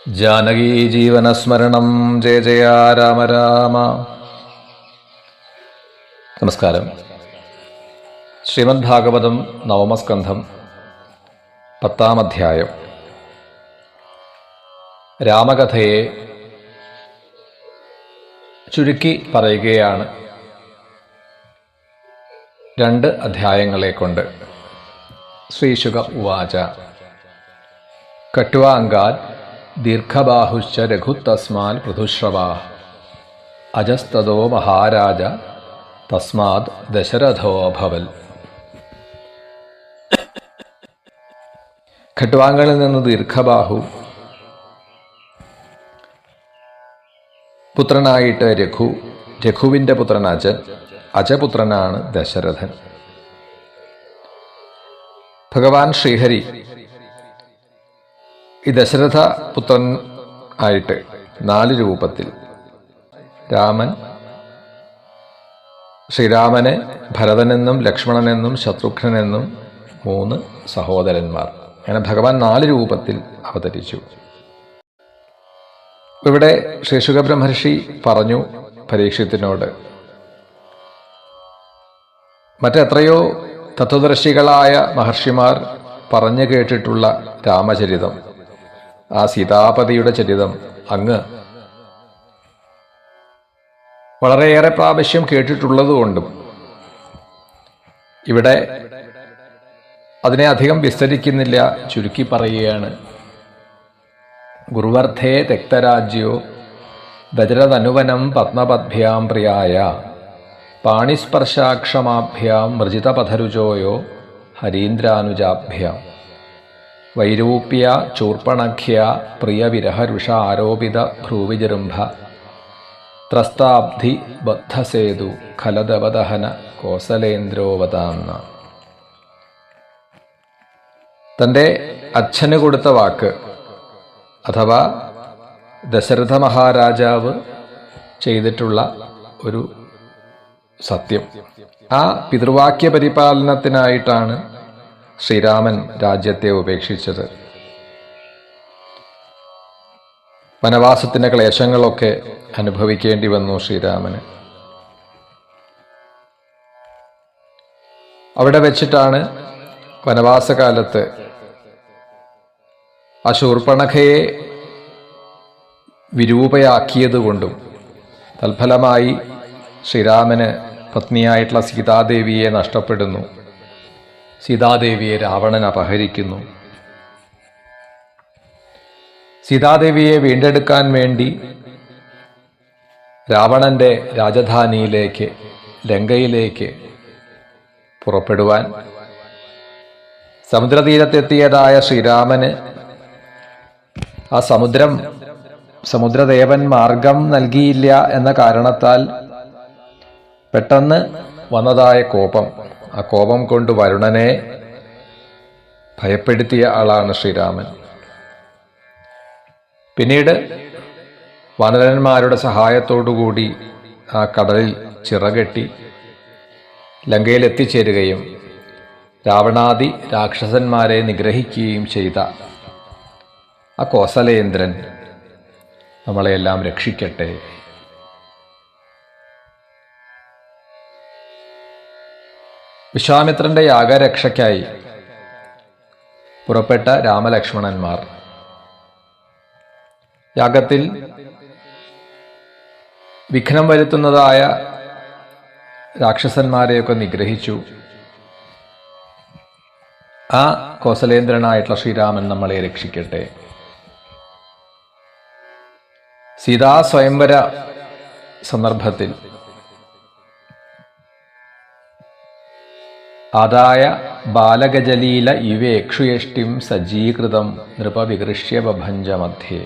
ജാനകീ ജീവനസ്മരണം ജയ ജയ രാമ രാമ. നമസ്കാരം. ശ്രീമദ് ഭാഗവതം നവമസ്കന്ധം 10-ാം അധ്യായം. രാമകഥയെ ചുരുക്കി പറയുകയാണ് 2 അധ്യായങ്ങളെ കൊണ്ട്. ശ്രീശുക ഉവാച കട്വാംഗാത് ദീർഘബാഹുശ്ച രഘുത്തസ്മാൽ പൃഥുശ്രവാ അജസ്തദോ മഹാരാജ തസ്മാത് ദശരഥോഭവൽ. ഖട്വാംഗങ്ങളിൽ നിന്ന് ദീർഘബാഹു പുത്രനായിട്ട് രഘുവിൻ്റെ പുത്രൻ അജപുത്രനാണ് ദശരഥൻ. ഭഗവാൻ ശ്രീഹരി ഈ ദശരഥ പുത്രൻ ആയിട്ട് 4 രൂപത്തിൽ ശ്രീരാമന് ഭരതനെന്നും ലക്ഷ്മണനെന്നും ശത്രുഘ്നെന്നും 3 സഹോദരന്മാർ, അങ്ങനെ ഭഗവാൻ 4 രൂപത്തിൽ അവതരിച്ചു. ഇവിടെ ശ്രീ ശുകബ്രഹ്മർഷി പറഞ്ഞു പരീക്ഷത്തിനോട്, മറ്റെത്രയോ തത്വദർശികളായ മഹർഷിമാർ പറഞ്ഞു കേട്ടിട്ടുള്ള രാമചരിതം, ആ സീതാപതിയുടെ ചരിതം അങ്ങ് വളരെയേറെ പ്രാവശ്യം കേട്ടിട്ടുള്ളതുകൊണ്ടും ഇവിടെ അതിനെ അധികം വിസ്തരിക്കുന്നില്ല, ചുരുക്കി പറയുകയാണ്. ഗുരുവർദ്ധേ തെക്തരാജ്യോ ദജരതനുവനം പത്മപദ്ഭ്യാം പ്രിയായ പാണിസ്പർശാക്ഷമാഭ്യാം മൃജിതപഥരുജോയോ ഹരീന്ദ്രാനുജാഭ്യാം വൈരൂപ്യ ചൂർപ്പണഖ്യ പ്രിയവിരഹരുഷ ആരോപിത ഭ്രൂവിജൃംഭ ത്രസ്താബ്ധി ബദ്ധസേതു ഖലദവദഹന കോസലേന്ദ്രോവതാന്ന. തൻ്റെ അച്ഛന് കൊടുത്ത വാക്ക്, അഥവാ ദശരഥ മഹാരാജാവ് ചെയ്തിട്ടുള്ള ഒരു സത്യം, ആ പിതൃവാക്യ പരിപാലനത്തിനായിട്ടാണ് ശ്രീരാമൻ രാജ്യത്തെ ഉപേക്ഷിച്ചത്. വനവാസത്തിൻ്റെ ക്ലേശങ്ങളൊക്കെ അനുഭവിക്കേണ്ടി വന്നു ശ്രീരാമന്. അവിടെ വെച്ചിട്ടാണ് വനവാസകാലത്ത് ആ ശൂർപ്പണഖയെ വിരൂപയാക്കിയതുകൊണ്ടും തൽഫലമായി ശ്രീരാമന് പത്നിയായിട്ടുള്ള സീതാദേവിയെ നഷ്ടപ്പെടുന്നു. സീതാദേവിയെ രാവണൻ അപഹരിക്കുന്നു. സീതാദേവിയെ വീണ്ടെടുക്കാൻ വേണ്ടി രാവണന്റെ രാജധാനിയിലേക്ക്, ലങ്കയിലേക്ക് പുറപ്പെടുവാൻ സമുദ്രതീരത്തെത്തിയതായ ശ്രീരാമന് ആ സമുദ്രദേവൻ മാർഗം നൽകിയില്ല എന്ന കാരണത്താൽ പെട്ടെന്ന് വന്നതായ കോപം, ആ കോപം കൊണ്ട് വരുണനെ ഭയപ്പെടുത്തിയ ആളാണ് ശ്രീരാമൻ. പിന്നീട് വാനരന്മാരുടെ സഹായത്തോടുകൂടി ആ കടലിൽ ചിറകെട്ടി ലങ്കയിൽ എത്തിച്ചേരുകയും രാവണാദി രാക്ഷസന്മാരെ നിഗ്രഹിക്കുകയും ചെയ്ത ആ കോസലേന്ദ്രൻ നമ്മളെയെല്ലാം രക്ഷിക്കട്ടെ. വിശ്വാമിത്രന്റെ യാഗരക്ഷയ്ക്കായി പുറപ്പെട്ട രാമലക്ഷ്മണന്മാർ യാഗത്തിൽ വിഘ്നം വരുത്തുന്നതായ രാക്ഷസന്മാരെയൊക്കെ നിഗ്രഹിച്ചു. ആ കോസലേന്ദ്രനായിട്ടുള്ള ശ്രീരാമൻ നമ്മളെ രക്ഷിക്കട്ടെ. സീതാ സ്വയംവര സന്ദർഭത്തിൽ ആദായ ബാലഗജലീല ഇവേക്ഷുയഷ്ടിം സജ്ജീകൃതം നൃപവികൃഷ്യ ബഭഞ്ജ മധ്യേ.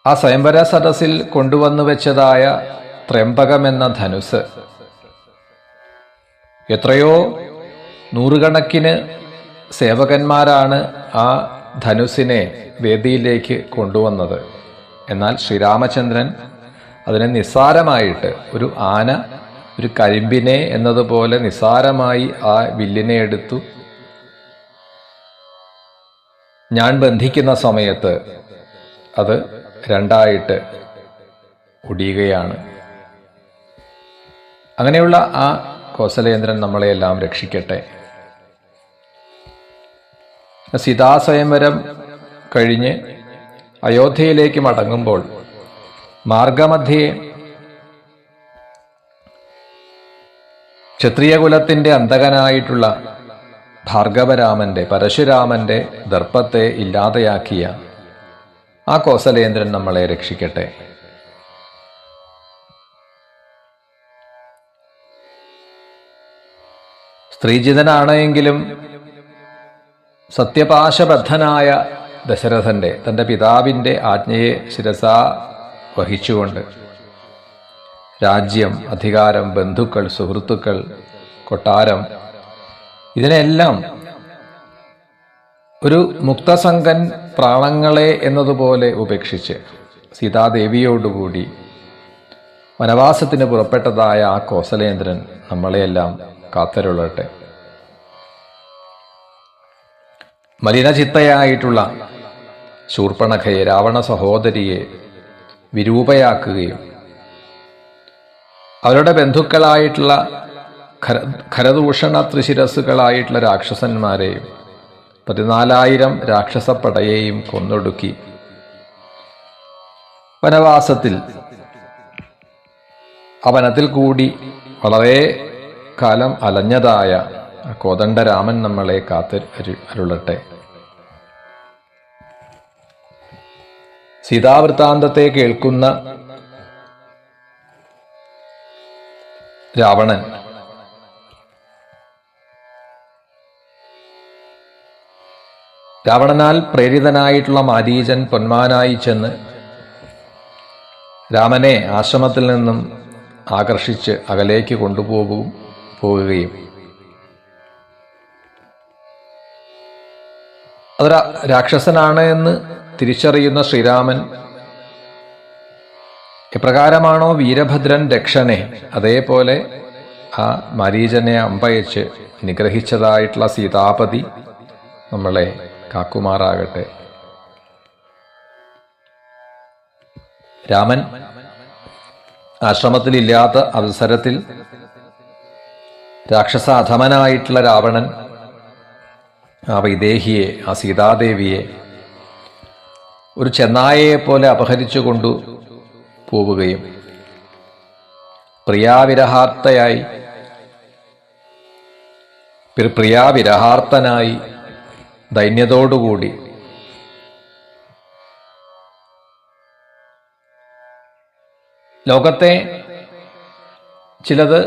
ആ സ്വയംവര സദസ്സിൽ കൊണ്ടുവന്നു വെച്ചതായ ത്രയംബകമെന്ന ധനുസ് എത്രയോ നൂറുകണക്കിന് സേവകന്മാരാണ് ആ ധനുസിനെ വേദിയിലേക്ക് കൊണ്ടുവന്നത്. എന്നാൽ ശ്രീരാമചന്ദ്രൻ അതിനെ നിസ്സാരമായിട്ട്, ഒരു ആന ഒരു കരിമ്പിനെ എന്നതുപോലെ നിസ്സാരമായി ആ വില്ലിനെ എടുത്തു ഞാൻ ബന്ധിക്കുന്ന സമയത്ത് അത് രണ്ടായിട്ട് ഒടിയുകയാണ്. അങ്ങനെയുള്ള ആ കോസലേന്ദ്രൻ നമ്മളെയെല്ലാം രക്ഷിക്കട്ടെ. സീതാസ്വയംവരം കഴിഞ്ഞ് അയോധ്യയിലേക്ക് മടങ്ങുമ്പോൾ മാർഗമധ്യേ ക്ഷത്രിയകുലത്തിൻ്റെ അന്തകനായിട്ടുള്ള ഭാർഗവരാമന്റെ, പരശുരാമന്റെ ദർപ്പത്തെ ഇല്ലാതെയാക്കിയ ആ കോസലേന്ദ്രൻ നമ്മളെ രക്ഷിക്കട്ടെ. സ്ത്രീജിതനാണ് എങ്കിലും സത്യപാശബദ്ധനായ ദശരഥന്റെ, തൻ്റെ പിതാവിൻ്റെ ആജ്ഞയെ ശിരസാ വഹിച്ചുകൊണ്ട് രാജ്യം, അധികാരം, ബന്ധുക്കൾ, സുഹൃത്തുക്കൾ, കൊട്ടാരം, ഇതിനെല്ലാം ഒരു മുക്തസംഗൻ പ്രാണങ്ങളെ എന്നതുപോലെ ഉപേക്ഷിച്ച് സീതാദേവിയോടുകൂടി വനവാസത്തിന് പുറപ്പെട്ടതായ ആ കോസലേന്ദ്രൻ നമ്മളെയെല്ലാം കാത്തരുളട്ടെ. മലിനചിത്തയായിട്ടുള്ള ശൂർപ്പണഖയെ, രാവണ സഹോദരിയെ വിരൂപയാക്കുകയും അവരുടെ ബന്ധുക്കളായിട്ടുള്ള ഖരദൂഷണ ത്രിശിരസ്സുകളായിട്ടുള്ള രാക്ഷസന്മാരെയും 14,000 രാക്ഷസപ്പടയെയും കൊന്നൊടുക്കി വനവാസത്തിൽ ആ വനത്തിൽ കൂടി വളരെ കാലം അലഞ്ഞതായ കോദണ്ഡരാമൻ നമ്മളെ അരുളട്ടെ. സീതാവൃത്താന്തത്തെ കേൾക്കുന്ന രാവണൻ രാവണനാൽ പ്രേരിതനായിട്ടുള്ള മാരീചൻ പൊന്മാനായി ചെന്ന് രാമനെ ആശ്രമത്തിൽ നിന്നും ആകർഷിച്ച് അകലേക്ക് പോവുകയും അതൊരു രാക്ഷസനാണ് എന്ന് തിരിച്ചറിയുന്ന ശ്രീരാമൻ എപ്രകാരമാണോ വീരഭദ്രൻ ദക്ഷനെ അതേപോലെ ആ മാരീചനെ അമ്പയച്ച് നിഗ്രഹിച്ചതായിട്ടുള്ള സീതാപതി നമ്മളെ കാക്കുമാറാകട്ടെ. രാമൻ ആശ്രമത്തിലില്ലാത്ത അവസരത്തിൽ രാക്ഷസ അധമനായിട്ടുള്ള രാവണൻ ആ വൈദേഹിയെ, ആ സീതാദേവിയെ ഒരു ചെന്നായയെ പോലെ അപഹരിച്ചു കൊണ്ടു പോവുകയും പ്രിയാവിരഹാർത്തനായി ദൈന്യതോടുകൂടി ലോകത്തെ ചിലത്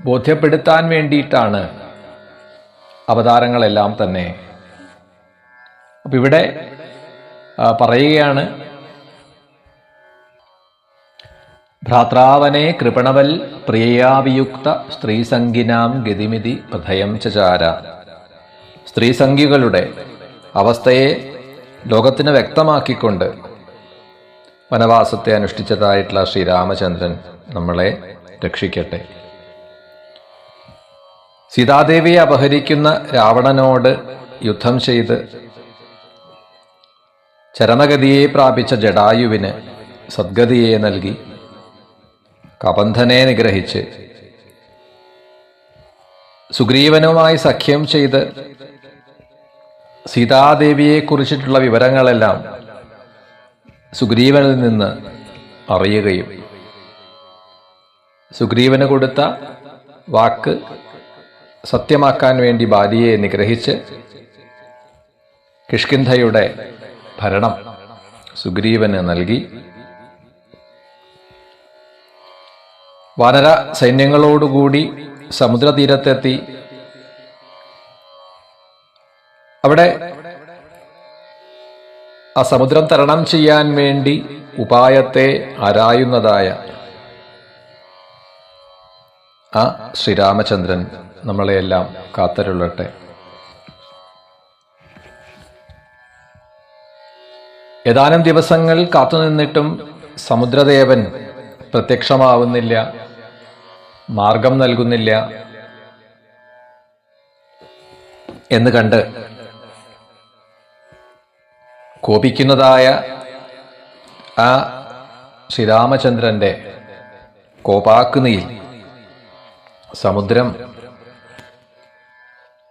ബോധ്യപ്പെടുത്താൻ വേണ്ടിയിട്ടാണ് അവതാരങ്ങളെല്ലാം തന്നെ. അപ്പം ഇവിടെ പറയുകയാണ്, ഭ്രാത്രാവനെ കൃപണവൽ പ്രിയയാവിയുക്ത സ്ത്രീസംഗിനാം ഗതിമിതി പ്രഥയം ചചാര. സ്ത്രീസംഗികളുടെ അവസ്ഥയെ ലോകത്തിന് വ്യക്തമാക്കിക്കൊണ്ട് വനവാസത്തെ അനുഷ്ഠിച്ചതായിട്ടുള്ള ശ്രീരാമചന്ദ്രൻ നമ്മളെ രക്ഷിക്കട്ടെ. സീതാദേവിയെ അപഹരിക്കുന്ന രാവണനോട് യുദ്ധം ചെയ്ത് ചരമഗതിയെ പ്രാപിച്ച ജടായുവിന് സദ്ഗതിയെ നൽകി കബന്ധനെ നിഗ്രഹിച്ച് സുഗ്രീവനുമായി സഖ്യം ചെയ്ത് സീതാദേവിയെക്കുറിച്ചിട്ടുള്ള വിവരങ്ങളെല്ലാം സുഗ്രീവനിൽ നിന്ന് അറിയുകയും സുഗ്രീവന് കൊടുത്ത വാക്ക് സത്യമാക്കാൻ വേണ്ടി ബാലിയെ നിഗ്രഹിച്ച് കിഷ്കിന്ധയുടെ ഭരണം സുഗ്രീവന് നൽകി വാനര സൈന്യങ്ങളോടുകൂടി സമുദ്രതീരത്തെത്തി അവിടെ ആ സമുദ്രം തരണം ചെയ്യാൻ വേണ്ടി ഉപായത്തെ ആരായുന്നതായ ആ ശ്രീരാമചന്ദ്രൻ നമ്മളെയെല്ലാം കാത്തരുളട്ടെ. ഏതാനും ദിവസങ്ങൾ കാത്തുനിന്നിട്ടും സമുദ്രദേവൻ പ്രത്യക്ഷമാവുന്നില്ല, മാർഗം നൽകുന്നില്ല എന്ന് കണ്ട് കോപിക്കുന്നതായ ആ ശ്രീരാമചന്ദ്രന്റെ കോപാഗ്നിയിൽ സമുദ്രം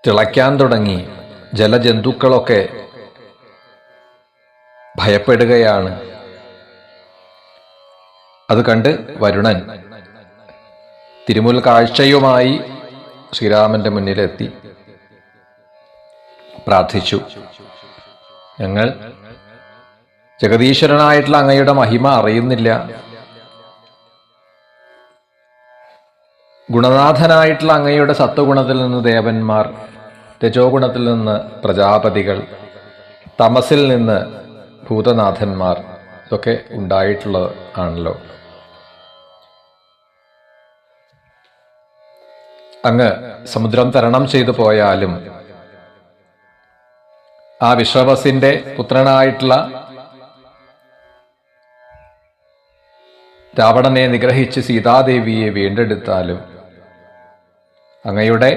തിളയ്ക്കാൻ തുടങ്ങി. ജലജന്തുക്കളൊക്കെ ഭയപ്പെടുകയാണ്. അത് കണ്ട് വരുണൻ തിരുമുൽ കാഴ്ചയുമായി ശ്രീരാമന്റെ മുന്നിലെത്തി പ്രാർത്ഥിച്ചു. ഞങ്ങൾ ജഗദീശ്വരനായിട്ടുള്ള അങ്ങയുടെ മഹിമ അറിയുന്നില്ല. ഗുണനാഥനായിട്ടുള്ള അങ്ങയുടെ സത്വഗുണത്തിൽ നിന്ന് ദേവന്മാർ, രജോ ഗുണത്തിൽ നിന്ന് പ്രജാപതികൾ, തമസിൽ നിന്ന് ഭൂതനാഥന്മാർ, ഇതൊക്കെ ഉണ്ടായിട്ടുള്ളത് ആണല്ലോ. അങ്ങ് സമുദ്രം തരണം ചെയ്തു പോയാലും ആ വിശ്വവസിന്റെ പുത്രനായിട്ടുള്ള രാവണനെ നിഗ്രഹിച്ച് സീതാദേവിയെ വീണ്ടെടുത്താലും അങ്ങയുടെ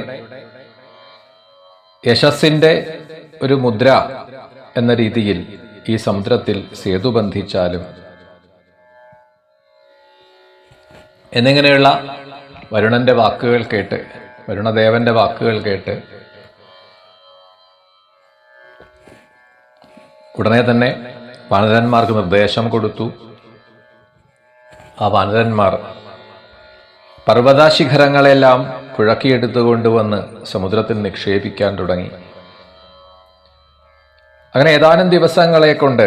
യശസ്സിന്റെ ഒരു മുദ്ര എന്ന രീതിയിൽ ഈ സമുദ്രത്തിൽ സേതു ബന്ധിച്ചാലും എന്നിങ്ങനെയുള്ള വരുണന്റെ വാക്കുകൾ കേട്ട്, വരുണദേവന്റെ വാക്കുകൾ കേട്ട് ഉടനെ തന്നെ വാനരന്മാർക്ക് നിർദ്ദേശം കൊടുത്തു. ആ വാനരന്മാർ പർവ്വതശിഖരങ്ങളെല്ലാം പുഴക്കിയെടുത്തുകൊണ്ടുവന്ന് സമുദ്രത്തിൽ നിക്ഷേപിക്കാൻ തുടങ്ങി. അങ്ങനെ ഏതാനും ദിവസങ്ങളെ കൊണ്ട്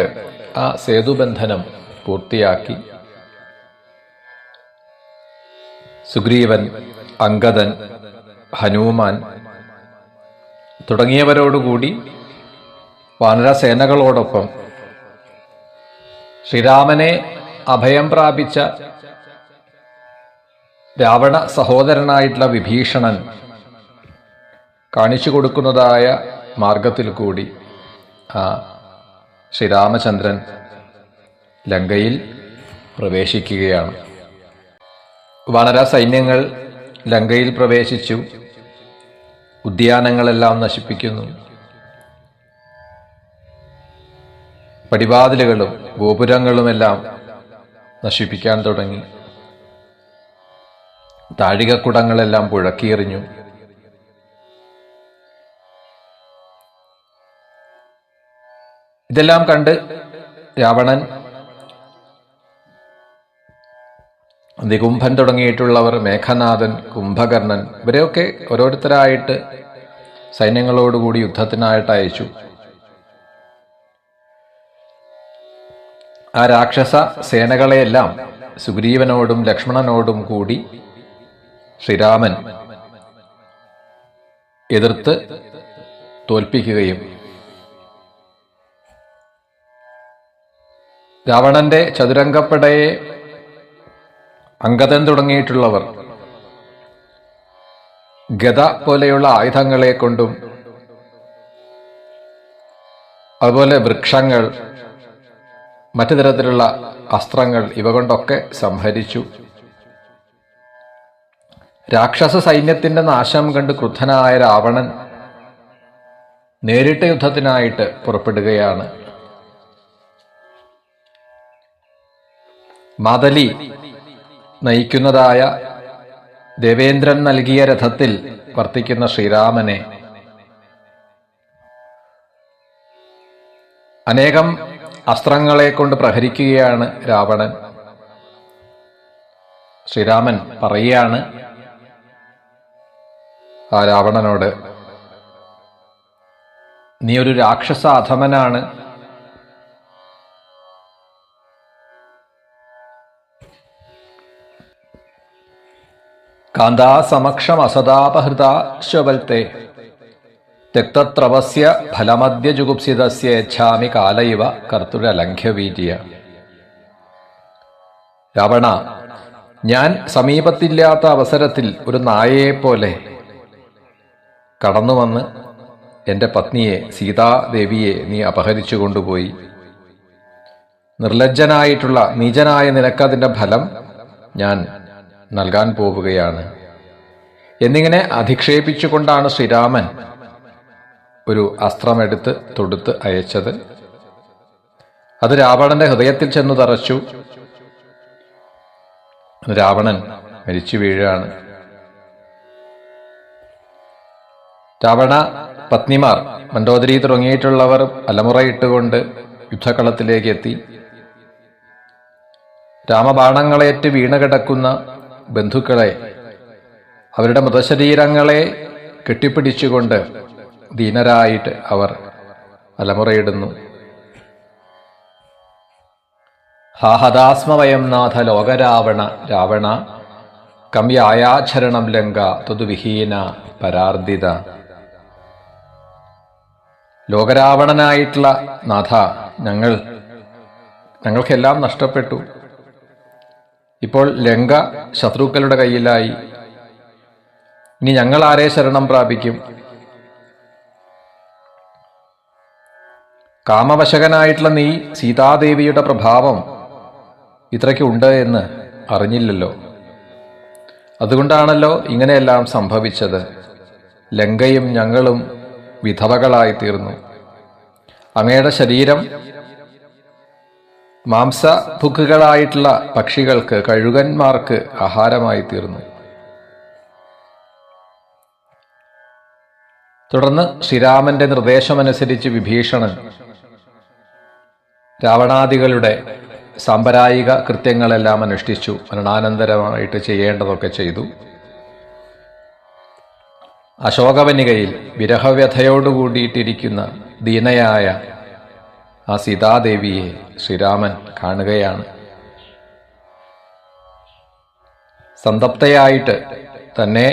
ആ സേതുബന്ധനം പൂർത്തിയാക്കി. സുഗ്രീവൻ, അംഗദൻ, ഹനുമാൻ തുടങ്ങിയവരോടുകൂടി വാനരസേനകളോടൊപ്പം ശ്രീരാമനെ അഭയം പ്രാപിച്ച രാവണ സഹോദരനായിട്ടുള്ള വിഭീഷണൻ കാണിച്ചു കൊടുക്കുന്നതായ മാർഗത്തിൽ കൂടി ആ ശ്രീരാമചന്ദ്രൻ ലങ്കയിൽ പ്രവേശിക്കുകയാണ്. വാനര സൈന്യങ്ങൾ ലങ്കയിൽ പ്രവേശിച്ചു. ഉദ്യാനങ്ങളെല്ലാം നശിപ്പിക്കുന്നു. പടിവാതിലുകളും ഗോപുരങ്ങളുമെല്ലാം നശിപ്പിക്കാൻ തുടങ്ങി. താഴികക്കുടങ്ങളെല്ലാം പുഴക്കിയെറിഞ്ഞു. ഇതെല്ലാം കണ്ട് രാവണൻ, നികുംഭൻ തുടങ്ങിയിട്ടുള്ളവർ, മേഘനാഥൻ, കുംഭകർണൻ, ഇവരെയൊക്കെ ഓരോരുത്തരായിട്ട് സൈന്യങ്ങളോടുകൂടി യുദ്ധത്തിനായിട്ട് അയച്ചു. ആ രാക്ഷസ സേനകളെയെല്ലാം സുഗ്രീവനോടും ലക്ഷ്മണനോടും കൂടി ശ്രീരാമൻ എതിർത്ത് തോൽപ്പിക്കുകയും രാവണന്റെ ചതുരംഗപ്പടയെ അംഗദൻ തുടങ്ങിയിട്ടുള്ളവർ ഗദ പോലെയുള്ള ആയുധങ്ങളെ കൊണ്ടും അതുപോലെ വൃക്ഷങ്ങൾ, മറ്റു തരത്തിലുള്ള അസ്ത്രങ്ങൾ ഇവ കൊണ്ടൊക്കെ സംഹരിച്ചു. രാക്ഷസ സൈന്യത്തിന്റെ നാശം കണ്ട് ക്രുദ്ധനായ രാവണൻ നേരിട്ട് യുദ്ധത്തിനായിട്ട് പുറപ്പെടുകയാണ്. മാതലി നയിക്കുന്നതായ ദേവേന്ദ്രൻ നൽകിയ രഥത്തിൽ വർത്തിക്കുന്ന ശ്രീരാമനെ അനേകം അസ്ത്രങ്ങളെ കൊണ്ട് പ്രഹരിക്കുകയാണ് രാവണൻ. ശ്രീരാമൻ പറയുകയാണ് ആ രാവണനോട്, നീ ഒരു രാക്ഷസ അധമനാണ്. കാന്താ സമക്ഷം അസദാപഹൃതാ ശ്വൽത്തെ തെക്തത്രവസ്യ ഫലമദ്യ ജുഗുപ്സിതസ്യ യച്ഛാമി കാലയിവ കർത്തുരലംഘ്യവീര്യ. രാവണ, ഞാൻ സമീപത്തില്ലാത്ത അവസരത്തിൽ ഒരു നായയെപ്പോലെ കടന്നുവന്ന് എൻ്റെ പത്നിയെ, സീതാദേവിയെ നീ അപഹരിച്ചു കൊണ്ടുപോയി. നിർലജ്ജനായിട്ടുള്ള നീചനായ നിനക്കതിൻ്റെ ഫലം ഞാൻ നൽകാൻ പോവുകയാണ് എന്നിങ്ങനെ അധിക്ഷേപിച്ചുകൊണ്ടാണ് ശ്രീരാമൻ ഒരു അസ്ത്രമെടുത്ത് തൊടുത്ത് അയച്ചത്. അത് രാവണന്റെ ഹൃദയത്തിൽ ചെന്നു തറച്ചു. രാവണൻ മരിച്ചു വീഴുകയാണ്. രാവണ പത്നിമാർ മണ്ഡോദരി തുടങ്ങിയിട്ടുള്ളവർ അലമുറയിട്ടുകൊണ്ട് യുദ്ധക്കളത്തിലേക്ക് എത്തി. രാമബാണങ്ങളേറ്റ് വീണുകിടക്കുന്ന ബന്ധുക്കളെ, അവരുടെ മൃതശരീരങ്ങളെ കെട്ടിപ്പിടിച്ചുകൊണ്ട് ദീനരായിട്ട് അവർ അലമുറയിടുന്നു. ഹാഹദാസ്മവയം നാഥ ലോകരാവണ രാവണ കം യായാചരണം ലങ്ക ത്വദ്വിഹീന പരാർദിത. ലോകരാവണനായിട്ടുള്ള നാഥ, ഞങ്ങൾക്കെല്ലാം നഷ്ടപ്പെട്ടു. ഇപ്പോൾ ലങ്ക ശത്രുക്കളുടെ കയ്യിലായി. ഇനി ഞങ്ങൾ ആരെ ശരണം പ്രാപിക്കും? കാമവശകനായിട്ടുള്ള നീ സീതാദേവിയുടെ പ്രഭാവം ഇത്രയ്ക്കുണ്ട് എന്ന് അറിഞ്ഞില്ലല്ലോ. അതുകൊണ്ടാണല്ലോ ഇങ്ങനെയെല്ലാം സംഭവിച്ചത്. ലങ്കയും ഞങ്ങളും വിധവകളായി തീർന്നു. അങ്ങയുടെ ശരീരം മാംസഭുക്കുകളായിട്ടുള്ള പക്ഷികൾക്ക്, കഴുകന്മാർക്ക് ആഹാരമായി തീർന്നു. തുടർന്ന് ശ്രീരാമന്റെ നിർദ്ദേശമനുസരിച്ച് വിഭീഷണൻ രാവണാദികളുടെ സാമ്പരായിക കൃത്യങ്ങളെല്ലാം അനുഷ്ഠിച്ചു. മരണാനന്തരമായിട്ട് ചെയ്യേണ്ടതൊക്കെ ചെയ്തു. അശോകവനികയിൽ വിരഹവ്യഥയോടുകൂടിയിട്ടിരിക്കുന്ന ദീനയായ ആ സീതാദേവിയെ ശ്രീരാമൻ കാണുകയാണ്. സന്തപ്തയായിട്ട് തന്നെ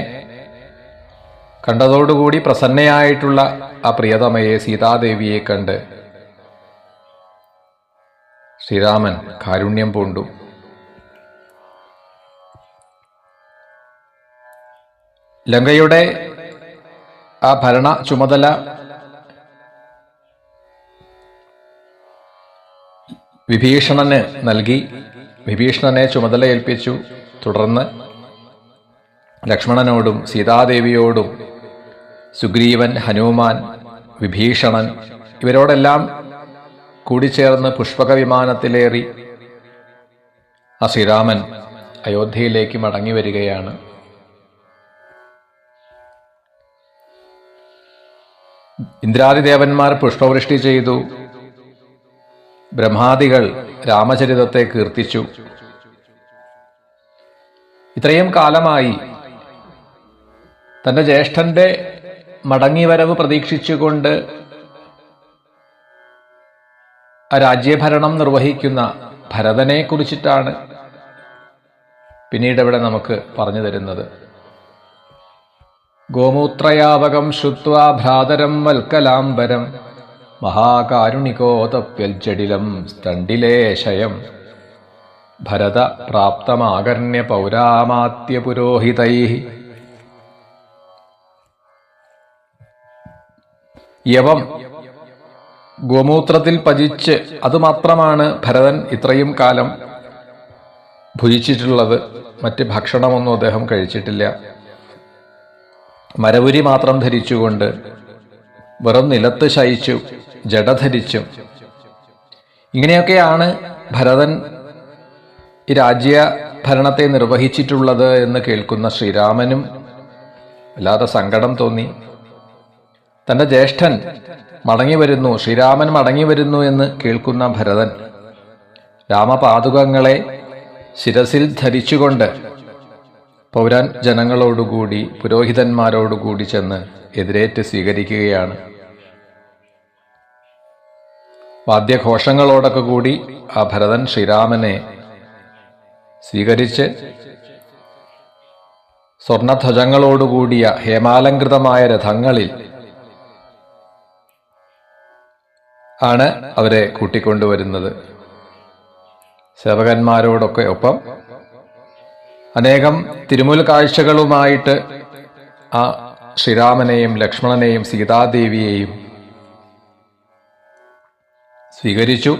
കണ്ടതോടുകൂടി പ്രസന്നയായിട്ടുള്ള ആ പ്രിയതമയെ സീതാദേവിയെ കണ്ട് ശ്രീരാമൻ കാരുണ്യം പൂണ്ടു. ലങ്കയുടെ ആ ഭരണ ചുമതല വിഭീഷണന് നൽകി. വിഭീഷണനെ ചുമതല ഏൽപ്പിച്ചു. തുടർന്ന് ലക്ഷ്മണനോടും സീതാദേവിയോടും സുഗ്രീവൻ, ഹനുമാൻ, വിഭീഷണൻ ഇവരോടെല്ലാം കൂടിച്ചേർന്ന് പുഷ്പക വിമാനത്തിലേറി ആ ശ്രീരാമൻ അയോധ്യയിലേക്ക് മടങ്ങി വരികയാണ്. ഇന്ദ്രാദിദേവന്മാർ പുഷ്പവൃഷ്ടി ചെയ്തു. ബ്രഹ്മാദികൾ രാമചരിതത്തെ കീർത്തിച്ചു. ഇത്രയും കാലമായി തന്റെ ജ്യേഷ്ഠന്റെ മടങ്ങിവരവ് പ്രതീക്ഷിച്ചുകൊണ്ട് രാജ്യഭരണം നിർവഹിക്കുന്ന ഭരതനെ കുറിച്ചിട്ടാണ് പിന്നീട് ഇവിടെ നമുക്ക് പറഞ്ഞു തരുന്നത്. ഗോമൂത്രയാവകം ശ്രുത്വാ ഭ്രാതരം വൽക്കലാംബരം മഹാകാരുണികോതപ്യൽജടിലം സ്തണ്ടിലേശയം ഭരത പ്രാപ്തമാകർണ്യ പൗരാമാത്യ പുരോഹിതൈഃ. യവം ഗോമൂത്രത്തിൽ പതിച്ച് അതുമാത്രമാണ് ഭരതൻ ഇത്രയും കാലം ഭുജിച്ചിട്ടുള്ളത്. മറ്റ് ഭക്ഷണമൊന്നും അദ്ദേഹം കഴിച്ചിട്ടില്ല. മരവുരി മാത്രം ധരിച്ചുകൊണ്ട് വെറും നിലത്ത് ശയിച്ചു, ജഡധരിച്ചും ഇങ്ങനെയൊക്കെയാണ് ഭരതൻ ഈ രാജ്യഭരണത്തെ നിർവഹിച്ചിട്ടുള്ളത് എന്ന് കേൾക്കുന്ന ശ്രീരാമനും വല്ലാതെ സങ്കടം തോന്നി. തന്റെ ജ്യേഷ്ഠൻ മടങ്ങി വരുന്നു, ശ്രീരാമൻ മടങ്ങി വരുന്നു എന്ന് കേൾക്കുന്ന ഭരതൻ രാമപാദുകങ്ങളെ ശിരസിൽ ധരിച്ചുകൊണ്ട് പൗരൻ ജനങ്ങളോടുകൂടി, പുരോഹിതന്മാരോടുകൂടി ചെന്ന് എതിരേറ്റ് സ്വീകരിക്കുകയാണ്. വാദ്യഘോഷങ്ങളോടൊക്കെ കൂടി ആ ഭരതൻ ശ്രീരാമനെ സ്വീകരിച്ച് സ്വർണധ്വജങ്ങളോടുകൂടിയ ഹേമാലങ്കൃതമായ രഥങ്ങളിൽ ആണ് അവരെ കൂട്ടിക്കൊണ്ടുവരുന്നത്. സേവകന്മാരോടൊക്കെ ഒപ്പം അനേകം തിരുമുൽ കാഴ്ചകളുമായിട്ട് ആ ശ്രീരാമനെയും ലക്ഷ്മണനെയും സീതാദേവിയെയും സ്വീകരിച്ചു.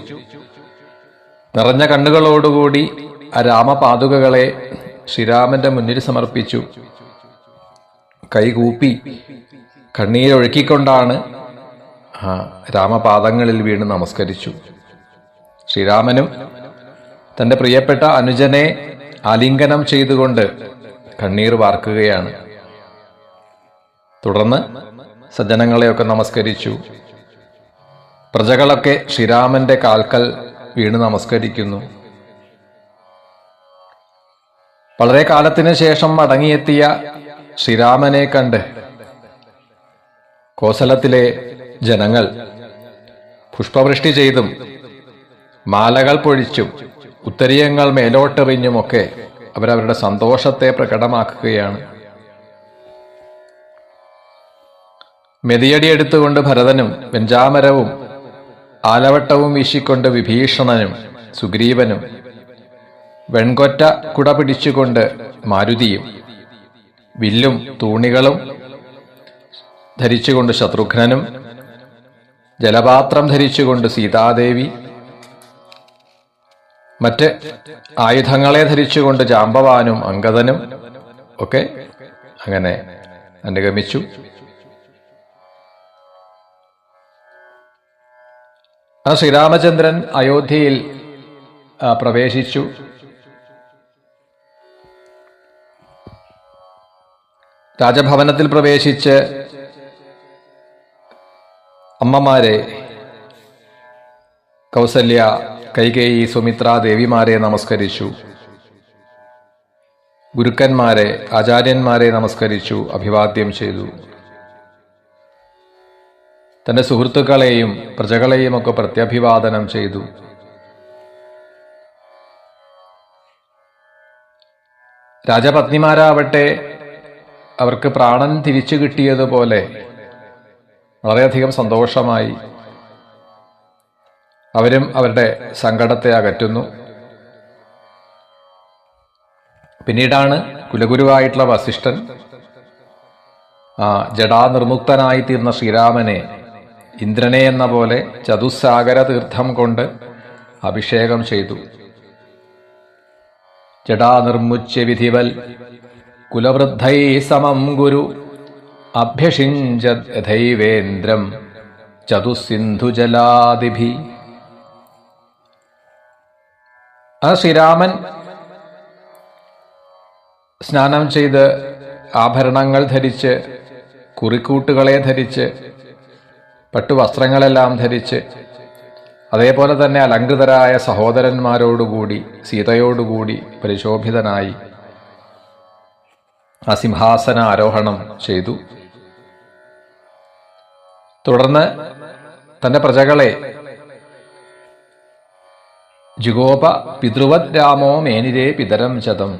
നിറഞ്ഞ കണ്ണുകളോടുകൂടി ആ രാമപാദുകകളെ ശ്രീരാമന്റെ മുന്നിൽ സമർപ്പിച്ചു. കൈകൂപ്പി കണ്ണീരൊഴുക്കിക്കൊണ്ടാണ് രാമപാദങ്ങളിൽ വീണ് നമസ്കരിച്ചു. ശ്രീരാമനും തൻ്റെ പ്രിയപ്പെട്ട അനുജനെ ആലിംഗനം ചെയ്തുകൊണ്ട് കണ്ണീർ വാർക്കുകയാണ്. തുടർന്ന് സജ്ജനങ്ങളെയൊക്കെ നമസ്കരിച്ചു. പ്രജകളൊക്കെ ശ്രീരാമന്റെ കാൽക്കൽ വീണ് നമസ്കരിക്കുന്നു. വളരെ കാലത്തിന് ശേഷം മടങ്ങിയെത്തിയ ശ്രീരാമനെ കണ്ട് കോസലത്തിലെ ജനങ്ങൾ പുഷ്പവൃഷ്ടി ചെയ്തും മാലകൾ പൊഴിച്ചും ഉത്തരീയങ്ങൾ മേലോട്ടെറിഞ്ഞുമൊക്കെ അവരവരുടെ സന്തോഷത്തെ പ്രകടമാക്കുകയാണ്. മെതിയടി എടുത്തുകൊണ്ട് ഭരതനും വെഞ്ചാമരവും ആലവട്ടവും വീശിക്കൊണ്ട് വിഭീഷണനും സുഗ്രീവനും വെൺകൊറ്റ കുട പിടിച്ചുകൊണ്ട് മാരുതിയും വില്ലും തൂണികളും ധരിച്ചുകൊണ്ട് ശത്രുഘ്നനും ജലപാത്രം ധരിച്ചുകൊണ്ട് സീതാദേവി മറ്റ് ആയുധങ്ങളെ ധരിച്ചുകൊണ്ട് ജാമ്പവാനും അംഗദനും ഒക്കെ അങ്ങനെ അനുഗമിച്ചു. ആ ശ്രീരാമചന്ദ്രൻ അയോധ്യയിൽ പ്രവേശിച്ചു. രാജഭവനത്തിൽ പ്രവേശിച്ച് അമ്മമാരെ കൗസല്യ, കൈകേയി, സുമിത്ര ദേവിമാരെ നമസ്കരിച്ചു. ഗുരുക്കന്മാരെ, ആചാര്യന്മാരെ നമസ്കരിച്ചു, അഭിവാദ്യം ചെയ്തു. തന്റെ സുഹൃത്തുക്കളെയും പ്രജകളെയും ഒക്കെ പ്രത്യഭിവാദനം ചെയ്തു. രാജപത്നിമാരാവട്ടെ അവർക്ക് പ്രാണൻ തിരിച്ചു കിട്ടിയതുപോലെ വളരെയധികം സന്തോഷമായി. അവരും അവരുടെ സങ്കടത്തെ അകറ്റുന്നു. പിന്നീടാണ് കുലഗുരുവായിട്ടുള്ള വസിഷ്ഠൻ ജടാനിർമുക്തനായി തീർന്ന ശ്രീരാമനെ ഇന്ദ്രനെ എന്ന പോലെ ചതുസ്സാഗര തീർത്ഥം കൊണ്ട് അഭിഷേകം ചെയ്തു. ജടാനിർമുച്യ വിധിവൽ കുലവൃദ്ധൈ സമം ഗുരു അഭ്യഷിഞ്ചത് യഥൈവേന്ദ്രം ചതുസിന്ധുജലാദിഭി. ആ ശ്രീരാമൻ സ്നാനം ചെയ്ത് ആഭരണങ്ങൾ ധരിച്ച് കുറിക്കൂട്ടുകളെ ധരിച്ച് പട്ടുവസ്ത്രങ്ങളെല്ലാം ധരിച്ച് അതേപോലെ തന്നെ അലങ്കൃതരായ സഹോദരന്മാരോടുകൂടി സീതയോടുകൂടി പരിശോഭിതനായി ആ സിംഹാസന ആരോഹണം ചെയ്തു. തുടർന്ന് തന്റെ പ്രജകളെ ജുഗോപ പിതൃവത് രാമോ മേനിരേ പിതരം ചതം.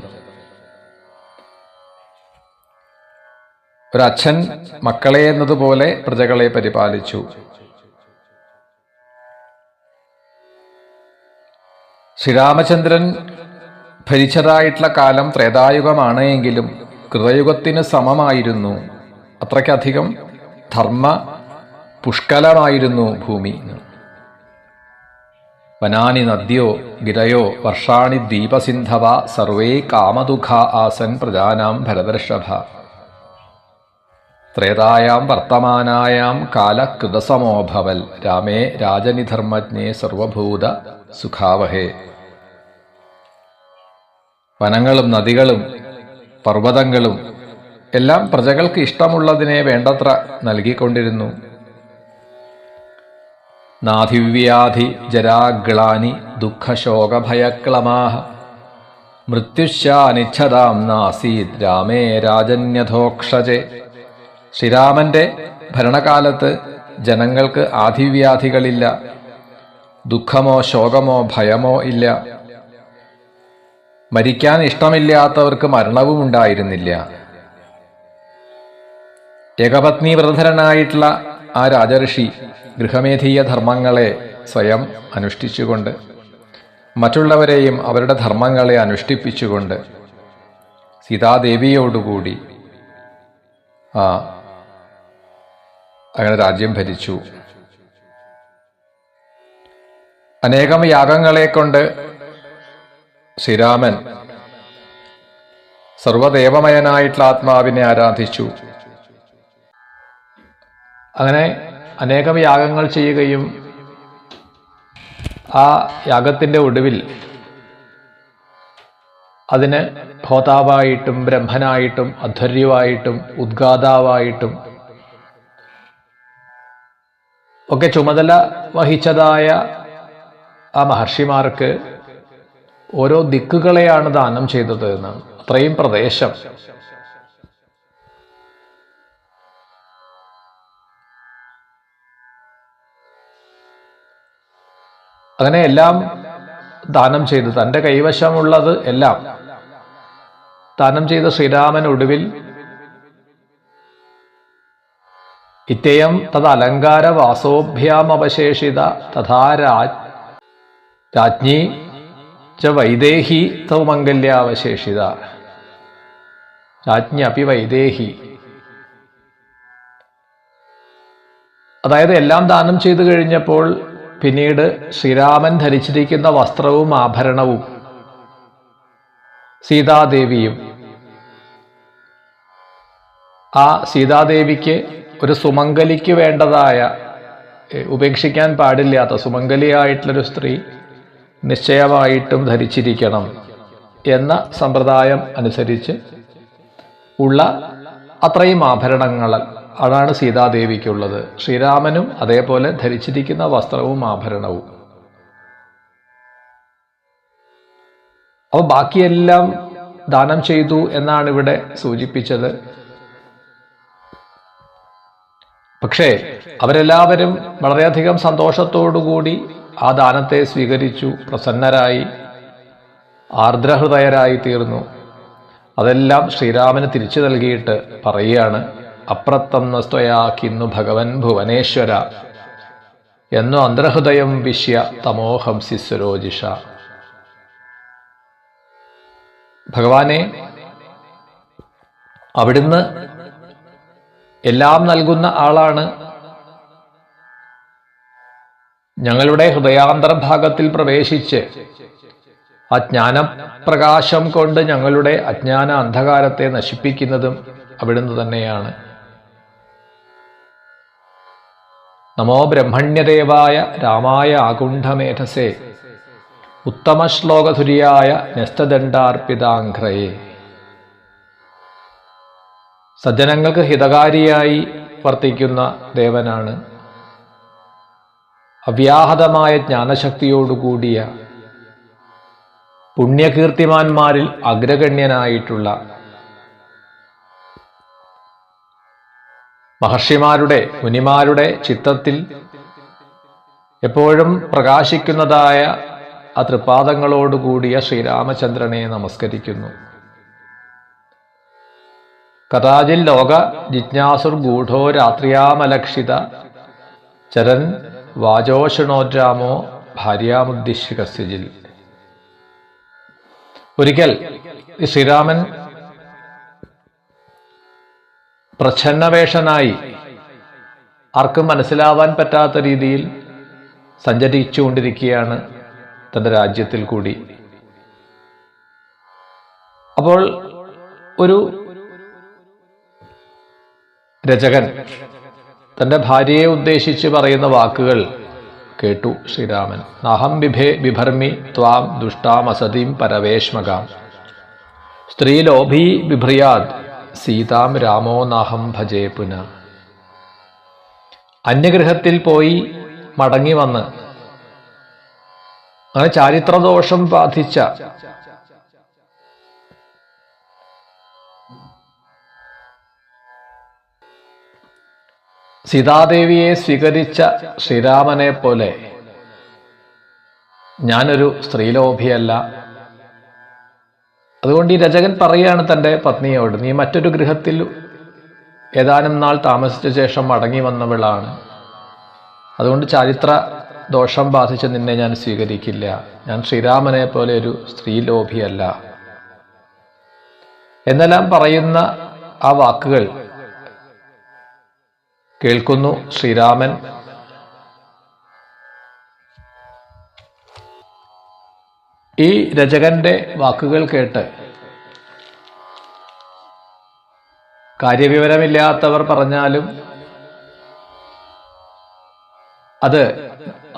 ഒരച്ഛൻ മക്കളെ എന്നതുപോലെ പ്രജകളെ പരിപാലിച്ചു. ശ്രീരാമചന്ദ്രൻ ഭരിച്ചതായിട്ടുള്ള കാലം ത്രേതായുഗമാണ് എങ്കിലും കൃതയുഗത്തിന് സമമായിരുന്നു. അത്രയ്ക്കധികം ധർമ്മ പുഷ്കലമായിരുന്നു ഭൂമി. വനാനി നദ്യോ ഗിരയോ വർഷാണി ദീപസിന്ധവ സർവേ കാമദുഃഖ ആസൻ പ്രജാനാം ഭരതർഷഭ. ത്രേതായാം വർത്തമാനായാം കാലകൃതസമോഭവൽ രാമേ രാജനിധർമ്മജ്ഞേ സർവഭൂത സുഖാവഹേ. വനങ്ങളും നദികളും പർവ്വതങ്ങളും എല്ലാം പ്രജകൾക്ക് ഇഷ്ടമുള്ളതിനെ വേണ്ടത്ര നൽകിക്കൊണ്ടിരുന്നു. നാധിവ്യാധി ജരാഗ്ലാനി ദുഃഖശോകഭയക്ലമാഹ മൃത്യുശ്ചാനിച്ഛതാം നാസീത് രാമേ രാജന്യധോക്ഷജേ. ശ്രീരാമന്റെ ഭരണകാലത്ത് ജനങ്ങൾക്ക് ആധിവ്യാധികളില്ല, ദുഃഖമോ ശോകമോ ഭയമോ ഇല്ല. മരിക്കാൻ ഇഷ്ടമില്ലാത്തവർക്ക് മരണവും ഉണ്ടായിരുന്നില്ല. ഏകപത്നി വ്രതധരനായിട്ടുള്ള ആ രാജഋഷി ഗൃഹമേധീയ ധർമ്മങ്ങളെ സ്വയം അനുഷ്ഠിച്ചുകൊണ്ട് മറ്റുള്ളവരെയും അവരുടെ ധർമ്മങ്ങളെ അനുഷ്ഠിപ്പിച്ചുകൊണ്ട് സീതാദേവിയോടുകൂടി അങ്ങനെ രാജ്യം ഭരിച്ചു. അനേകം യാഗങ്ങളെ കൊണ്ട് ശ്രീരാമൻ സർവദേവമയനായിട്ടുള്ള ആത്മാവിനെ ആരാധിച്ചു. അങ്ങനെ അനേകം യാഗങ്ങൾ ചെയ്യുകയും ആ യാഗത്തിൻ്റെ ഒടുവിൽ അതിന് ഹോതാവായിട്ടും ബ്രഹ്മനായിട്ടും അധ്വർയുവായിട്ടും ഉദ്ഗാതാവായിട്ടും ഒക്കെ ചുമതല വഹിച്ചതായ ആ മഹർഷിമാർക്ക് ഓരോ ദിക്കുകളെയാണ് ദാനം ചെയ്തത് എന്നാണ്. അത്രയും പ്രദേശം. അങ്ങനെ എല്ലാം ദാനം ചെയ്തു, തൻ്റെ കൈവശമുള്ളത് എല്ലാം ദാനം ചെയ്ത ശ്രീരാമൻ ഒടുവിൽ ഇത്യയം തത് അലങ്കാര വാസോഭ്യാം അവശേഷിത തഥാ രാജ്ഞി ച വൈദേഹി തൗ മംഗല്യാവശേഷിത. രാജ്ഞി അപി വൈദേഹി. അതായത് എല്ലാം ദാനം ചെയ്തു കഴിഞ്ഞപ്പോൾ പിന്നീട് ശ്രീരാമൻ ധരിച്ചിരിക്കുന്ന വസ്ത്രവും ആഭരണവും സീതാദേവിയും, ആ സീതാദേവിക്ക് ഒരു സുമംഗലിക്ക് വേണ്ടതായ, ഉപേക്ഷിക്കാൻ പാടില്ലാത്ത സുമംഗലിയായിട്ടുള്ളൊരു സ്ത്രീ നിശ്ചയമായിട്ടും ധരിച്ചിരിക്കണം എന്ന സമ്പ്രദായം അനുസരിച്ച് ഉള്ള അത്രയും ആഭരണങ്ങൾ അതാണ് സീതാദേവിക്കുള്ളത്. ശ്രീരാമനും അതേപോലെ ധരിച്ചിരിക്കുന്ന വസ്ത്രവും ആഭരണവും. അപ്പോൾ ബാക്കിയെല്ലാം ദാനം ചെയ്തു എന്നാണ് ഇവിടെ സൂചിപ്പിച്ചത്. പക്ഷേ അവരെല്ലാവരും വളരെയധികം സന്തോഷത്തോടുകൂടി ആ ദാനത്തെ സ്വീകരിച്ചു, പ്രസന്നരായി, ആർദ്രഹൃദയരായി തീർന്നു. അതെല്ലാം ശ്രീരാമന് തിരിച്ചു നൽകിയിട്ട് പറയുകയാണ്, അപ്രത്തം നസ്ത്വയാ കിന്നു ഭഗവൻ ഭുവനേശ്വര എന്നു അന്തർഹൃദയം വിശ്യ തമോഹം സിസ്വരോജിഷ. ഭഗവാനെ, അവിടുന്ന് എല്ലാം നൽകുന്ന ആളാണ്. ഞങ്ങളുടെ ഹൃദയാന്തർഭാഗത്തിൽ പ്രവേശിച്ച് ആ ജ്ഞാനപ്രകാശം കൊണ്ട് ഞങ്ങളുടെ അജ്ഞാന അന്ധകാരത്തെ നശിപ്പിക്കുന്നതും അവിടുന്ന് തന്നെയാണ്. നമോ ബ്രഹ്മണ്യദേവായ രാമായ ആകുണ്ഠമേധസേ ഉത്തമശ്ലോകധുര്യായ ന്യസ്തദണ്ഡാർപ്പിതാഘ്രയേ. സജ്ജനങ്ങൾക്ക് ഹിതകാരിയായി വർത്തിക്കുന്ന ദേവനാണ്. അവ്യാഹതമായ ജ്ഞാനശക്തിയോടുകൂടിയ പുണ്യകീർത്തിമാന്മാരിൽ അഗ്രഗണ്യനായിട്ടുള്ള മഹർഷിമാരുടെ, മുനിമാരുടെ ചിത്തത്തിൽ എപ്പോഴും പ്രകാശിക്കുന്നതായ ആ തൃപാദങ്ങളോടുകൂടിയ ശ്രീരാമചന്ദ്രനെ നമസ്കരിക്കുന്നു. കഥാചിൽ ലോക ജിജ്ഞാസുർ ഗൂഢോ രാത്രിയാമലക്ഷിത ചരൻ വാചോഷണോദ്രാമോ ഭാര്യാമുദ്ദിശ്യ കസ്യജിൽ. ഒരിക്കൽ ശ്രീരാമൻ പ്രച്ഛന്നവേഷനായി ആർക്കും മനസ്സിലാവാൻ പറ്റാത്ത രീതിയിൽ സഞ്ചരിച്ചുകൊണ്ടിരിക്കുകയാണ് തൻ്റെ രാജ്യത്തിൽ കൂടി. അപ്പോൾ ഒരു രചകൻ തൻ്റെ ഭാര്യയെ ഉദ്ദേശിച്ച് പറയുന്ന വാക്കുകൾ കേട്ടു ശ്രീരാമൻ. നാഹം ബിഭർമി ത്വാം ദുഷ്ടാമസതിം പരവേശ്മകാം സ്ത്രീലോഭീ ബിഭ്രിയാദ് സീതാം രാമോ നാഹം ഭജേ പുന. അന്യഗൃഹത്തിൽ പോയി മടങ്ങി വന്ന് അങ്ങനെ ചാരിത്രദോഷം ബാധിച്ച സീതാദേവിയെ സ്വീകരിച്ച ശ്രീരാമനെ പോലെ ഞാനൊരു സ്ത്രീലോഭിയല്ല. അതുകൊണ്ട് ഈ രചകൻ പറയുകയാണ് തൻ്റെ പത്നിയോട്, നീ മറ്റൊരു ഗൃഹത്തിൽ ഏതാനും നാൾ താമസിച്ച ശേഷം മടങ്ങി വന്നവളാണ്. അതുകൊണ്ട് ചാരിത്ര ദോഷം ബാധിച്ച നിന്നെ ഞാൻ സ്വീകരിക്കില്ല. ഞാൻ ശ്രീരാമനെ പോലെ ഒരു സ്ത്രീലോഭിയല്ല എന്നെല്ലാം പറയുന്ന ആ വാക്കുകൾ കേൾക്കുന്നു ശ്രീരാമൻ. ഈ രചകന്റെ വാക്കുകൾ കേട്ട് കാര്യവിവരമില്ലാത്തവർ പറഞ്ഞാലും അത്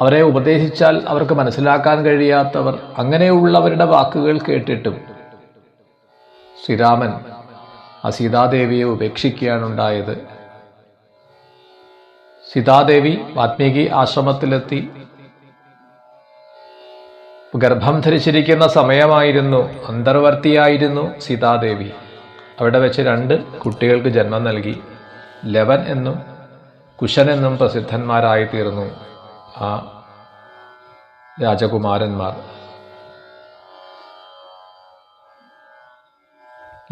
അവരെ ഉപദേശിച്ചാൽ അവർക്ക് മനസ്സിലാക്കാൻ കഴിയാത്തവർ, അങ്ങനെയുള്ളവരുടെ വാക്കുകൾ കേട്ടിട്ടും ശ്രീരാമൻ ആ സീതാദേവിയെ ഉപേക്ഷിക്കുകയാണ് ഉണ്ടായത്. സീതാദേവി വാത്മീകി ആശ്രമത്തിലെത്തി. ഗർഭം ധരിച്ചിരിക്കുന്ന സമയമായിരുന്നു, അന്തർവർത്തിയായിരുന്നു സീതാദേവി. അവിടെ വെച്ച് 2 കുട്ടികൾക്ക് ജന്മം നൽകി. ലവൻ എന്നും കുശൻ എന്നും പ്രസിദ്ധന്മാരായി തീർന്നു ആ രാജകുമാരന്മാർ.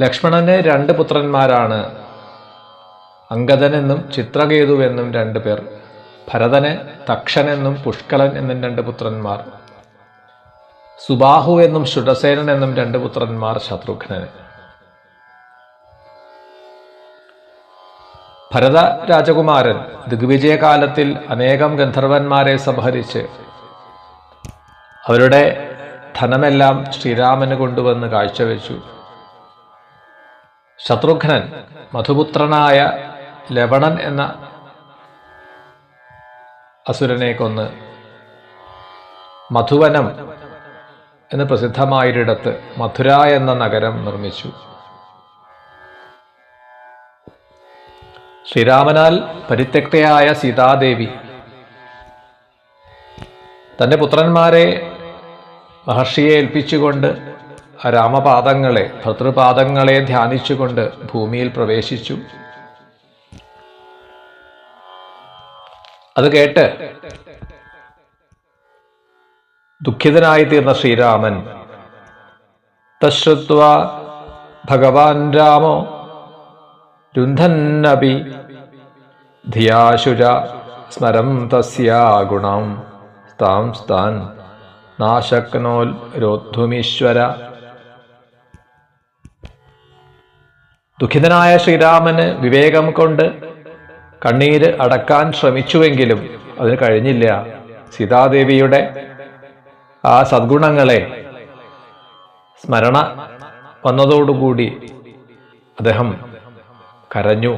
ലക്ഷ്മണന് 2 പുത്രന്മാരാണ്. അംഗദനെന്നും ചിത്രകേതുവെന്നും 2 പേർ. ഭരതന് തക്ഷൻ എന്നും പുഷ്കലൻ എന്നും 2 പുത്രന്മാർ. സുബാഹു എന്നും ശുരസേനൻ എന്നും 2 പുത്രന്മാർ ശത്രുഘ്നന്. ഭരത രാജകുമാരൻ ദിഗ്വിജയകാലത്തിൽ അനേകം ഗന്ധർവന്മാരെ സംഹരിച്ച് അവരുടെ ധനമെല്ലാം ശ്രീരാമന് കൊണ്ടുവന്ന് കാഴ്ചവെച്ചു. ശത്രുഘ്നൻ മധുപുത്രനായ ലവണൻ എന്ന അസുരനെ കൊന്ന് മധുവനം എന്ന് പ്രസിദ്ധമായൊരിടത്ത് മഥുര എന്ന നഗരം നിർമ്മിച്ചു. ശ്രീരാമനാൽ പരിത്യക്തയായ സീതാദേവി തൻ്റെ പുത്രന്മാരെ മഹർഷിയെ ഏൽപ്പിച്ചുകൊണ്ട് രാമപാദങ്ങളെ, ഭർതൃപാദങ്ങളെ ധ്യാനിച്ചുകൊണ്ട് ഭൂമിയിൽ പ്രവേശിച്ചു. അത് കേട്ട് ദുഃഖിതനായി തീർന്ന ശ്രീരാമൻ തശ്രുത്വാ ഭഗവാൻ രാമോ രുന്ധന്നപി ധിയാശുര സ്മരം തസ്യാ ഗുണം താം സ്ഥാൻ നാശക്നോൽ രോദ്ധുമീശ്വര. ദുഃഖിതനായ ശ്രീരാമന് വിവേകം കൊണ്ട് കണ്ണീര് അടക്കാൻ ശ്രമിച്ചുവെങ്കിലും അതിന് കഴിഞ്ഞില്ല. സീതാദേവിയുടെ ആ സദ്ഗുണങ്ങളെ സ്മരണ വന്നതോടുകൂടി അദ്ദേഹം കരഞ്ഞു.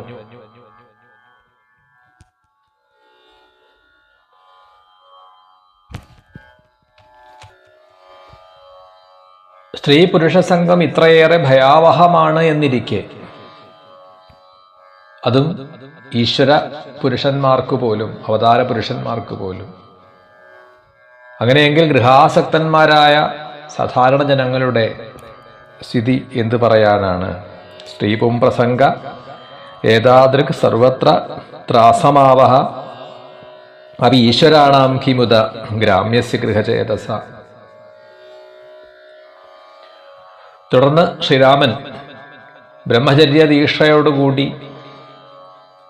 സ്ത്രീ പുരുഷ സംഘം ഇത്രയേറെ ഭയാവഹമാണ് എന്നിരിക്കെ, അതും ഈശ്വര പുരുഷന്മാർക്ക് പോലും, അവതാര പുരുഷന്മാർക്ക് പോലും, അങ്ങനെയെങ്കിൽ ഗൃഹാസക്തന്മാരായ സാധാരണ ജനങ്ങളുടെ സ്ഥിതി എന്തു പറയാനാണ്? സ്ത്രീപും പ്രസംഗ ഏതാദൃക് സർവത്ര ത്രാസമാവഹ അപി ഈശ്വരാണാം കിമുദ ഗ്രാമ്യസ്യ ഗൃഹചേതസ. തുടർന്ന് ശ്രീരാമൻ ബ്രഹ്മചര്യ ദീക്ഷയോടുകൂടി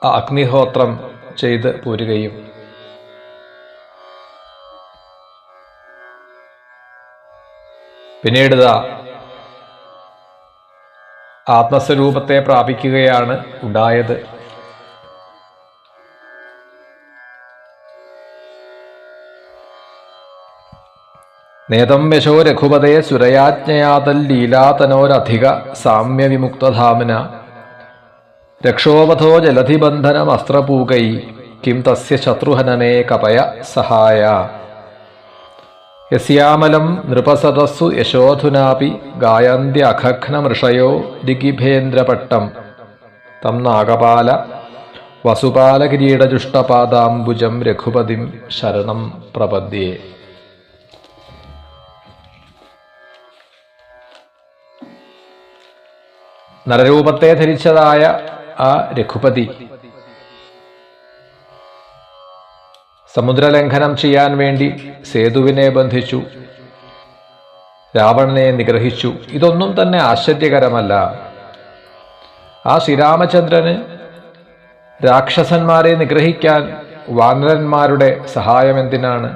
ആ അഗ്നിഹോത്രം ചെയ്ത് പോരുകയും പിന്നീട് ആത്മസ്വരൂപത്തെ പ്രാപിക്കുകയാണ് ഉണ്ടായത്. നേതം യശോ രഘുപതേ സുരയാജ്ഞയാതൽ ലീലാതനോരധിക സാമ്യവിമുക്തധാമന രക്ഷോവധോ ജലധിബന്ധനമസ്ത്രപൂകൈ കിം തസ്യ ശത്രുഹനനേ കപയ സഹായ. യസ്യാമലം നൃപസദസ്സു യശോധുനാപി ഗായന്ത്യഖഘ്നമൃഷയോ ദിഗിഭേന്ദ്രപട്ടം തം നാഗപാല വസുപാലകിരീടജുഷ്ടപാദാംബുജം രഘുപതിം ശരണം പ്രപദ്യേ. നരരൂപത്തെ ധരിച്ചതായ ആ രഘുപതി സമുദ്രലംഘനം ചെയ്യാൻ വേണ്ടി സേതുവിനെ ബന്ധിച്ചു, രാവണനെ നിഗ്രഹിച്ചു. ഇതൊന്നും തന്നെ ആശ്ചര്യകരമല്ല. ആ ശ്രീരാമചന്ദ്രന് രാക്ഷസന്മാരെ നിഗ്രഹിക്കാൻ വാനരന്മാരുടെ സഹായം എന്തിനാണ്?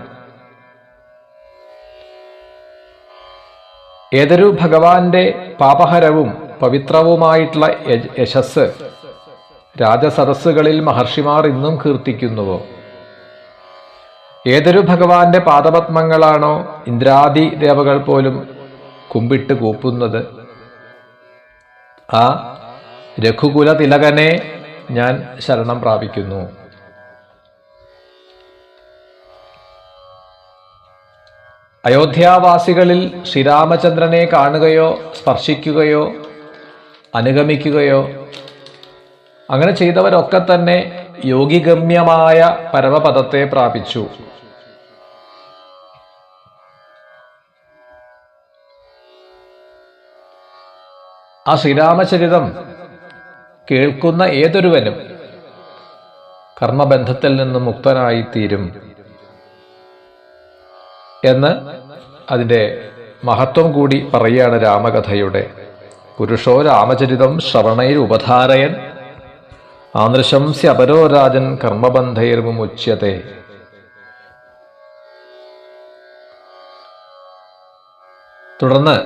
ഏതൊരു ഭഗവാന്റെ പാപഹരവും പവിത്രവുമായിട്ടുള്ള യശസ് രാജസദസ്സുകളിൽ മഹർഷിമാർ ഇന്നും കീർത്തിക്കുന്നുവോ? ഏതൊരു ഭഗവാന്റെ പാദപത്മങ്ങളാണോ ഇന്ദ്രാദി ദേവകൾ പോലും കുമ്പിട്ട് കൂപ്പുന്നത്? ആ രഘുകുല തിലകനെ ഞാൻ ശരണം പ്രാപിക്കുന്നു. അയോധ്യാവാസികളിൽ ശ്രീരാമചന്ദ്രനെ കാണുകയോ സ്പർശിക്കുകയോ അനുഗമിക്കുകയോ അങ്ങനെ ചെയ്തവരൊക്കെ തന്നെ യോഗിഗമ്യമായ പരമപദത്തെ പ്രാപിച്ചു. ആ ശ്രീരാമചരിതം കേൾക്കുന്ന ഏതൊരുവനും കർമ്മബന്ധത്തിൽ നിന്നും മുക്തനായിത്തീരും എന്ന് അതിൻ്റെ മഹത്വം കൂടി പറയുകയാണ് രാമകഥയുടെ. പുരുഷോ രാമചരിതം ശ്രവണൈരുപധാരയൻ ആനൃശംസ്യ അപരോ രാജൻ കർമ്മബന്ധൈർമുച്യത്തെ. തുടർന്ന്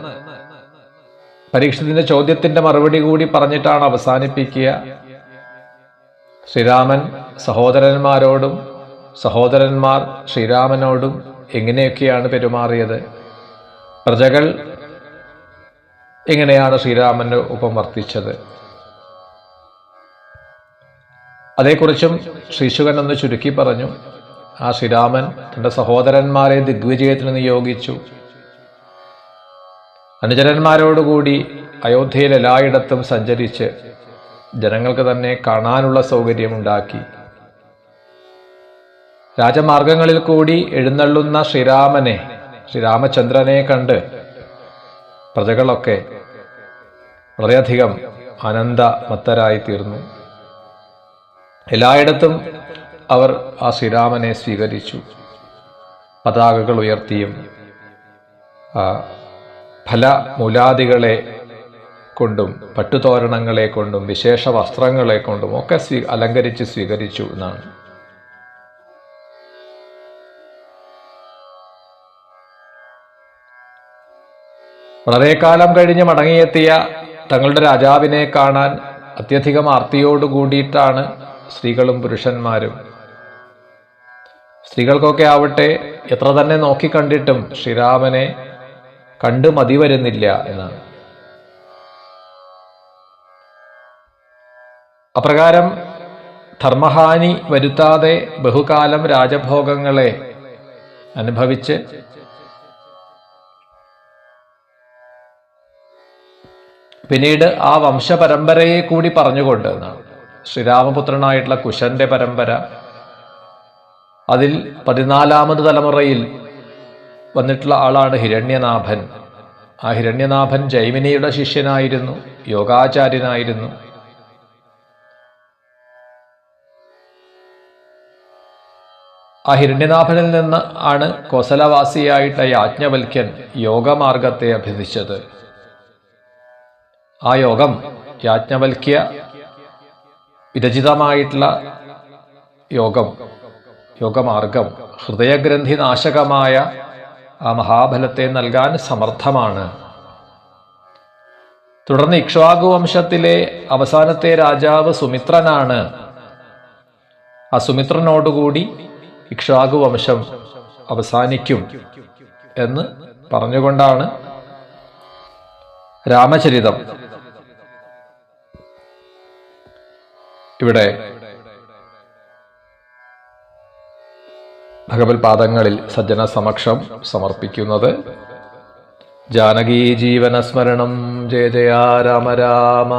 പരീക്ഷിതന്റെ ചോദ്യത്തിന്റെ മറുപടി കൂടി പറഞ്ഞിട്ടാണ് അവസാനിപ്പിക്കുക. ശ്രീരാമൻ സഹോദരന്മാരോടും സഹോദരന്മാർ ശ്രീരാമനോടും എങ്ങനെയൊക്കെയാണ് പെരുമാറിയത്, പ്രജകൾ എങ്ങനെയാണ് ശ്രീരാമന്റെ ഒപ്പം വർത്തിച്ചത്, അതേക്കുറിച്ചും ശ്രീശുകൻ ഒന്ന് ചുരുക്കി പറഞ്ഞു. ആ ശ്രീരാമൻ തന്റെ സഹോദരന്മാരെ ദിഗ്വിജയത്തിന് നിയോഗിച്ചു. അനുചരന്മാരോടുകൂടി അയോധ്യയിൽ എല്ലായിടത്തും സഞ്ചരിച്ച് ജനങ്ങൾക്ക് തന്നെ കാണാനുള്ള സൗകര്യമുണ്ടാക്കി. രാജമാർഗങ്ങളിൽ കൂടി എഴുന്നള്ളുന്ന ശ്രീരാമനെ, ശ്രീരാമചന്ദ്രനെ കണ്ട് പ്രജകളൊക്കെ വളരെയധികം ആനന്ദമത്തരായി തീർന്നു. എല്ലായിടത്തും അവർ ആ ശ്രീരാമനെ സ്വീകരിച്ചു. പതാകകൾ ഉയർത്തിയും ഫലമൂലാദികളെ കൊണ്ടും പട്ടുതോരണങ്ങളെ കൊണ്ടും വിശേഷ വസ്ത്രങ്ങളെ കൊണ്ടും ഒക്കെ അലങ്കരിച്ച് സ്വീകരിച്ചു എന്നാണ്. വളരെ കാലം കഴിഞ്ഞ് മടങ്ങിയെത്തിയ തങ്ങളുടെ രാജാവിനെ കാണാൻ അത്യധികം ആർത്തിയോടുകൂടിയിട്ടാണ് സ്ത്രീകളും പുരുഷന്മാരും. സ്ത്രീകൾക്കൊക്കെ ആവട്ടെ എത്ര തന്നെ നോക്കിക്കണ്ടിട്ടും ശ്രീരാമനെ കണ്ടു മതി വരുന്നില്ല എന്നാണ്. അപ്രകാരം ധർമ്മഹാനി വരുത്താതെ ബഹുകാലം രാജഭോഗങ്ങളെ അനുഭവിച്ച് പിന്നീട് ആ വംശപരമ്പരയെ കൂടി പറഞ്ഞുകൊണ്ട് എന്നാണ്. ശ്രീരാമപുത്രനായിട്ടുള്ള കുശന്റെ പരമ്പര, അതിൽ 14ാമത് തലമുറയിൽ വന്നിട്ടുള്ള ആളാണ് ഹിരണ്യനാഭൻ. ആ ഹിരണ്യനാഭൻ ജൈമിനിയുടെ ശിഷ്യനായിരുന്നു, യോഗാചാര്യനായിരുന്നു. ആ ഹിരണ്യനാഭനിൽ നിന്ന് ആണ് കോസലവാസിയായിട്ട യാജ്ഞവൽക്യൻ യോഗമാർഗത്തെ അഭ്യസിച്ചത്. ആ യോഗം യാജ്ഞവൽക്യ വിരചിതമായിട്ടുള്ള യോഗമാർഗം ഹൃദയഗ്രന്ഥി നാശകമായ ആ മഹാഫലത്തെ നൽകാൻ സമർത്ഥമാണ്. തുടർന്ന് ഇക്ഷ്വാകു വംശത്തിലെ അവസാനത്തെ രാജാവ് സുമിത്രനാണ്. ആ സുമിത്രനോടുകൂടി ഇക്ഷ്വാകു വംശം അവസാനിക്കും എന്ന് പറഞ്ഞുകൊണ്ടാണ് രാമചരിതം ഇവിടെ ഭഗവത് പാദങ്ങളിൽ സജ്ജന സമക്ഷം സമർപ്പിക്കുന്നത്. ജാനകീ ജീവനസ്മരണം ജയ ജയ രാമ രാമ.